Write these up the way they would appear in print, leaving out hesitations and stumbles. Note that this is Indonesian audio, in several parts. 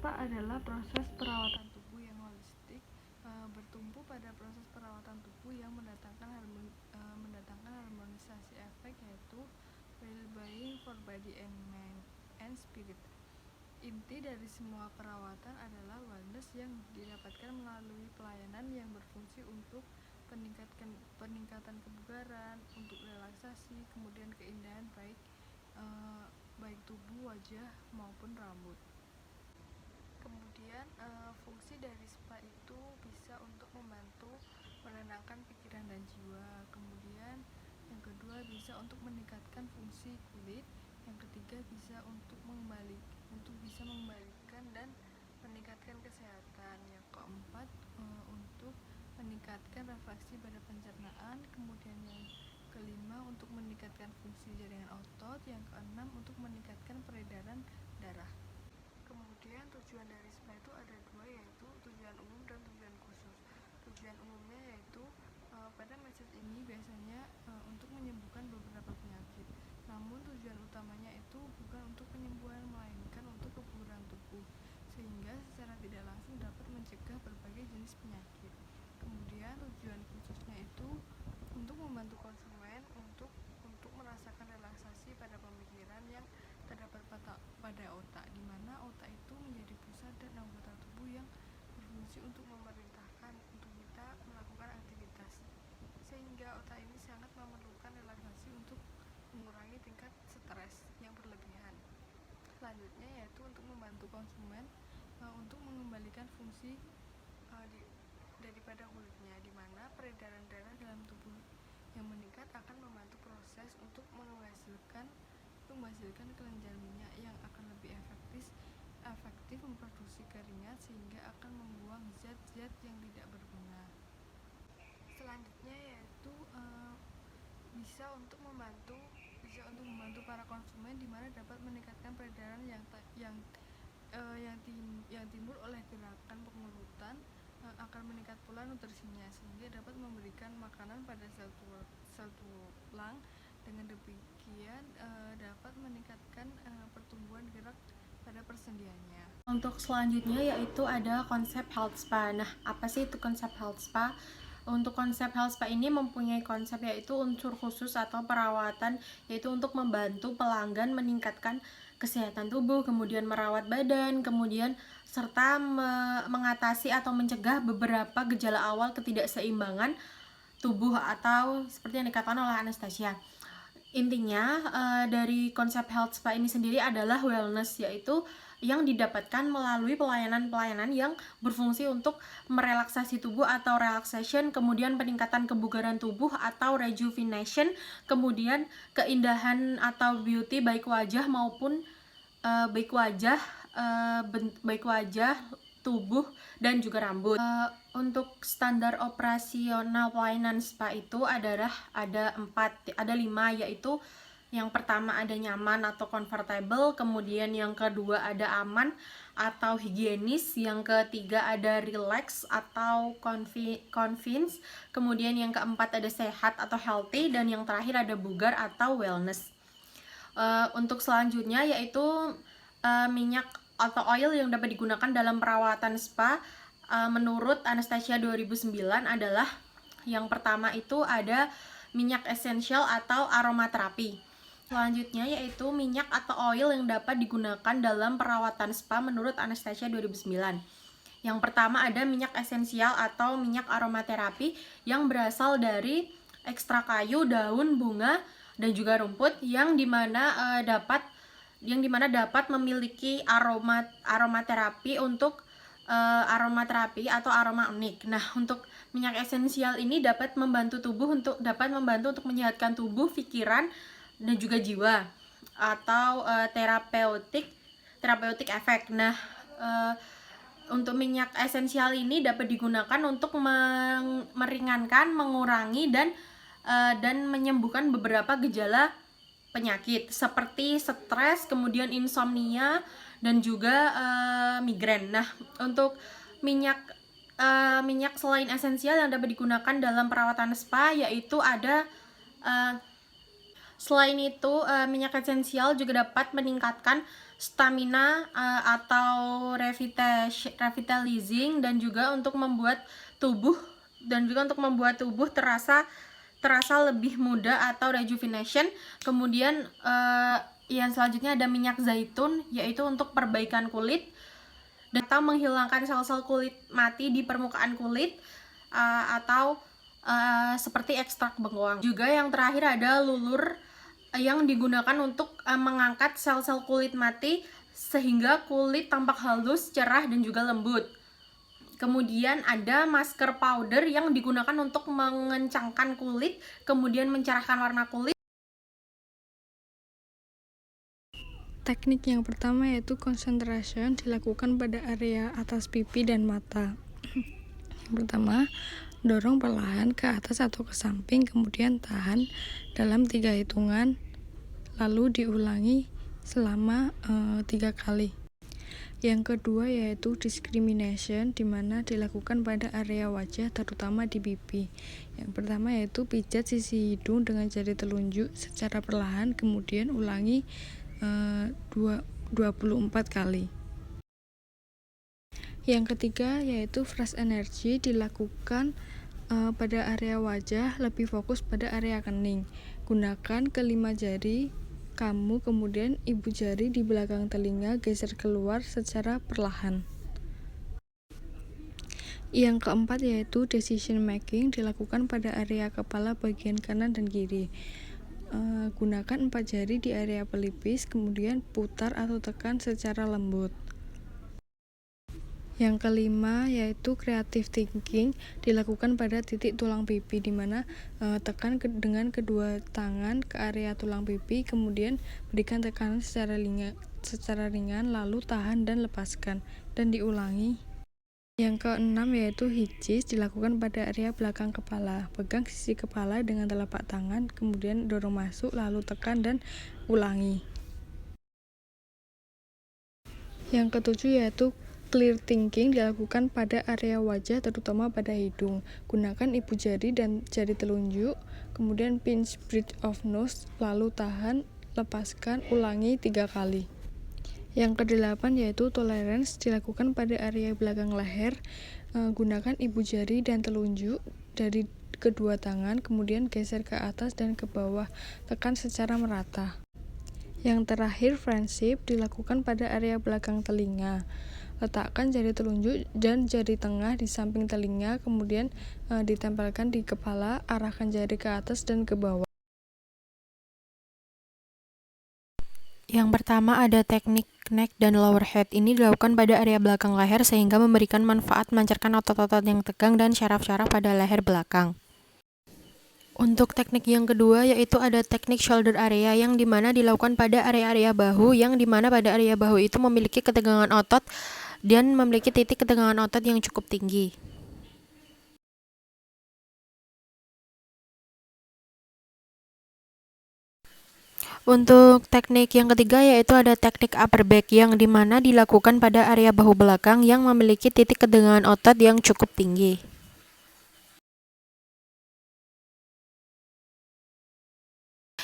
spa adalah proses perawatan tubuh yang holistik, bertumpu pada proses perawatan tubuh yang mendatangkan harmonisasi efek, yaitu well-being for body and mind and spirit. Inti dari semua perawatan adalah wellness yang didapatkan melalui pelayanan yang berfungsi untuk peningkatan kebugaran, untuk relaksasi, kemudian keindahan baik tubuh, wajah maupun rambut. Kemudian fungsi dari spa itu bisa untuk membantu menenangkan pikiran dan jiwa. Kemudian yang kedua bisa untuk meningkatkan fungsi kulit. Yang ketiga bisa untuk bisa mengembalikan dan meningkatkan kesehatan. Yang keempat untuk meningkatkan refleksi pada pencernaan. Kemudian yang kelima untuk meningkatkan fungsi jaringan otot. Yang keenam untuk meningkatkan peredaran darah. Kemudian tujuan dari spa itu ada dua, yaitu tujuan umum dan tujuan khusus. Tujuan umumnya yaitu pada metode ini biasanya untuk menyembuhkan beberapa penyakit. Namun tujuan utamanya itu bukan untuk penyembuhan, melainkan untuk kebugaran tubuh, sehingga secara tidak langsung dapat mencegah berbagai jenis penyakit. Kemudian tujuan khususnya itu untuk membantu konsumen untuk merasakan relaksasi pada pemikiran yang terdapat pada otak, di mana otak itu menjadi pusat dan anggota tubuh yang berfungsi untuk memerintahkan untuk kita melakukan aktivitas, sehingga otak ini sangat memerlukan relaksasi untuk mengurangi tingkat stres yang berlebihan. Selanjutnya yaitu untuk membantu konsumen untuk mengembalikan fungsi daripada kulitnya, di mana peredaran darah dalam tubuh yang meningkat akan membantu proses untuk menghasilkan kelenjar minyak yang akan lebih efektif memproduksi keringat, sehingga akan membuang zat-zat yang tidak berguna. Selanjutnya yaitu bisa untuk membantu para konsumen, di mana dapat meningkatkan peredaran yang timbul oleh gerakan pengurutan, akan meningkat pula nutrisinya, sehingga dapat memberikan makanan pada sel tulang. Dengan demikian dapat meningkatkan pertumbuhan gerak pada persendiannya. Untuk selanjutnya yaitu ada konsep health spa. Nah, apa sih itu konsep health spa? Untuk konsep health spa ini mempunyai konsep yaitu unsur khusus atau perawatan, yaitu untuk membantu pelanggan meningkatkan kesehatan tubuh, kemudian merawat badan, kemudian serta mengatasi atau mencegah beberapa gejala awal ketidakseimbangan tubuh atau seperti yang dikatakan oleh Anastasia. Intinya dari konsep health spa ini sendiri adalah wellness, yaitu yang didapatkan melalui pelayanan-pelayanan yang berfungsi untuk merelaksasi tubuh atau relaxation, kemudian peningkatan kebugaran tubuh atau rejuvenation, kemudian keindahan atau beauty baik wajah maupun baik wajah, tubuh dan juga rambut. Untuk standar operasional pelayanan spa itu ada 5, yaitu yang pertama ada nyaman atau comfortable, kemudian yang kedua ada aman atau higienis, yang ketiga ada relax atau convince, kemudian yang keempat ada sehat atau healthy, dan yang terakhir ada bugar atau wellness. Untuk selanjutnya yaitu minyak atau oil yang dapat digunakan dalam perawatan spa menurut Anastasia 2009 adalah yang pertama itu ada minyak esensial atau aromaterapi. Selanjutnya yaitu minyak atau oil yang dapat digunakan dalam perawatan spa menurut Anastasia 2009. Yang pertama ada minyak esensial atau minyak aromaterapi yang berasal dari ekstrak kayu, daun, bunga, dan juga rumput yang dimana dapat memiliki aromaterapi untuk aromaterapi atau aroma unik. Nah, untuk minyak esensial ini dapat membantu untuk menyehatkan tubuh, pikiran, dan juga jiwa atau terapeutik efek. Nah, untuk minyak esensial ini dapat digunakan untuk meringankan, mengurangi dan menyembuhkan beberapa gejala penyakit seperti stres, kemudian insomnia, dan juga migrain. Nah, untuk minyak selain esensial yang dapat digunakan dalam perawatan spa yaitu ada Selain itu, minyak esensial juga dapat meningkatkan stamina atau revitalizing dan juga untuk membuat tubuh terasa lebih muda atau rejuvenation. Kemudian yang selanjutnya ada minyak zaitun, yaitu untuk perbaikan kulit atau menghilangkan sel-sel kulit mati di permukaan kulit atau seperti ekstrak bengkoang. Juga yang terakhir ada lulur yang digunakan untuk mengangkat sel-sel kulit mati sehingga kulit tampak halus, cerah, dan juga lembut. Kemudian ada masker powder yang digunakan untuk mengencangkan kulit, kemudian mencerahkan warna kulit. Teknik yang pertama yaitu concentration, dilakukan pada area atas pipi dan mata. Yang pertama, dorong perlahan ke atas atau ke samping, kemudian tahan dalam 3 hitungan, lalu diulangi selama 3 kali. Yang kedua yaitu discrimination, di mana dilakukan pada area wajah, terutama di pipi. Yang pertama yaitu pijat sisi hidung dengan jari telunjuk secara perlahan, kemudian ulangi 24 kali. Yang ketiga yaitu fresh energy, dilakukan pada area wajah, lebih fokus pada area kening. Gunakan kelima jari kamu, kemudian ibu jari di belakang telinga geser keluar secara perlahan. Yang keempat yaitu decision making, dilakukan pada area kepala bagian kanan dan kiri. Gunakan 4 jari di area pelipis, kemudian putar atau tekan secara lembut. Yang kelima yaitu creative thinking, dilakukan pada titik tulang pipi, di mana tekan dengan kedua tangan ke area tulang pipi, kemudian berikan tekanan secara ringan, lalu tahan dan lepaskan, dan diulangi. Yang keenam yaitu hitches, dilakukan pada area belakang kepala. Pegang sisi kepala dengan telapak tangan, kemudian dorong masuk, lalu tekan dan ulangi. Yang ketujuh yaitu clear thinking, dilakukan pada area wajah, terutama pada hidung. Gunakan ibu jari dan jari telunjuk, kemudian pinch bridge of nose, lalu tahan, lepaskan, ulangi 3 kali. Yang kedelapan yaitu tolerance, dilakukan pada area belakang leher. Gunakan ibu jari dan telunjuk dari kedua tangan, kemudian geser ke atas dan ke bawah, tekan secara merata. Yang terakhir friendship, dilakukan pada area belakang telinga. Letakkan jari telunjuk dan jari tengah di samping telinga, kemudian ditempelkan di kepala, arahkan jari ke atas dan ke bawah. Yang pertama ada teknik neck dan lower head. Ini dilakukan pada area belakang leher sehingga memberikan manfaat melancarkan otot-otot yang tegang dan syaraf-syaraf pada leher belakang. Untuk teknik yang kedua yaitu ada teknik shoulder area, yang dimana dilakukan pada area-area bahu, yang dimana pada area bahu itu memiliki ketegangan otot dan memiliki titik ketegangan otot yang cukup tinggi. Untuk teknik yang ketiga yaitu ada teknik upper back, yang dimana dilakukan pada area bahu belakang yang memiliki titik ketegangan otot yang cukup tinggi.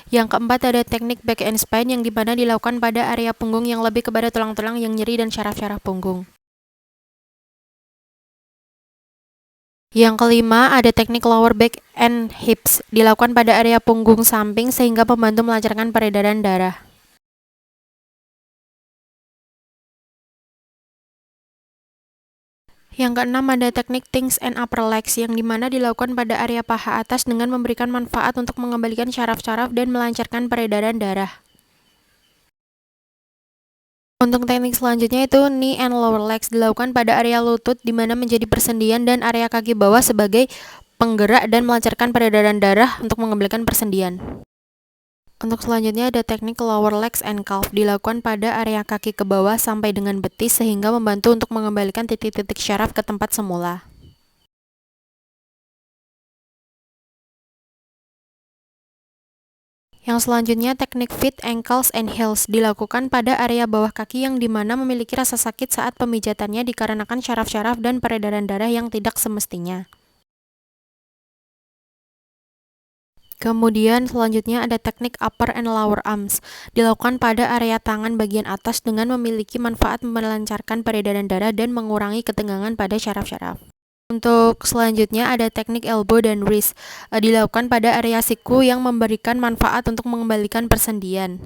Yang keempat ada teknik back and spine, yang dimana dilakukan pada area punggung yang lebih kepada tulang-tulang yang nyeri dan syaraf-syaraf punggung. Yang kelima ada teknik lower back and hips, dilakukan pada area punggung samping sehingga membantu melancarkan peredaran darah. Yang keenam ada teknik thighs and upper legs, yang dimana dilakukan pada area paha atas dengan memberikan manfaat untuk mengembalikan syaraf-syaraf dan melancarkan peredaran darah. Untuk teknik selanjutnya itu knee and lower legs, dilakukan pada area lutut, dimana menjadi persendian, dan area kaki bawah sebagai penggerak dan melancarkan peredaran darah untuk mengembalikan persendian. Untuk selanjutnya ada teknik lower legs and calf, dilakukan pada area kaki ke bawah sampai dengan betis sehingga membantu untuk mengembalikan titik-titik syaraf ke tempat semula. Yang selanjutnya teknik feet, ankles, and heels, dilakukan pada area bawah kaki yang dimana memiliki rasa sakit saat pemijatannya dikarenakan syaraf-syaraf dan peredaran darah yang tidak semestinya. Kemudian selanjutnya ada teknik upper and lower arms, dilakukan pada area tangan bagian atas dengan memiliki manfaat melancarkan peredaran darah dan mengurangi ketegangan pada syaraf-syaraf. Untuk selanjutnya ada teknik elbow dan wrist, dilakukan pada area siku yang memberikan manfaat untuk mengembalikan persendian.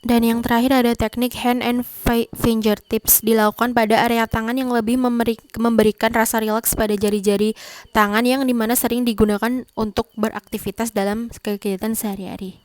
Dan yang terakhir ada teknik hand and fingertips, dilakukan pada area tangan yang lebih memberikan rasa rileks pada jari-jari tangan yang dimana sering digunakan untuk beraktivitas dalam kegiatan sehari-hari.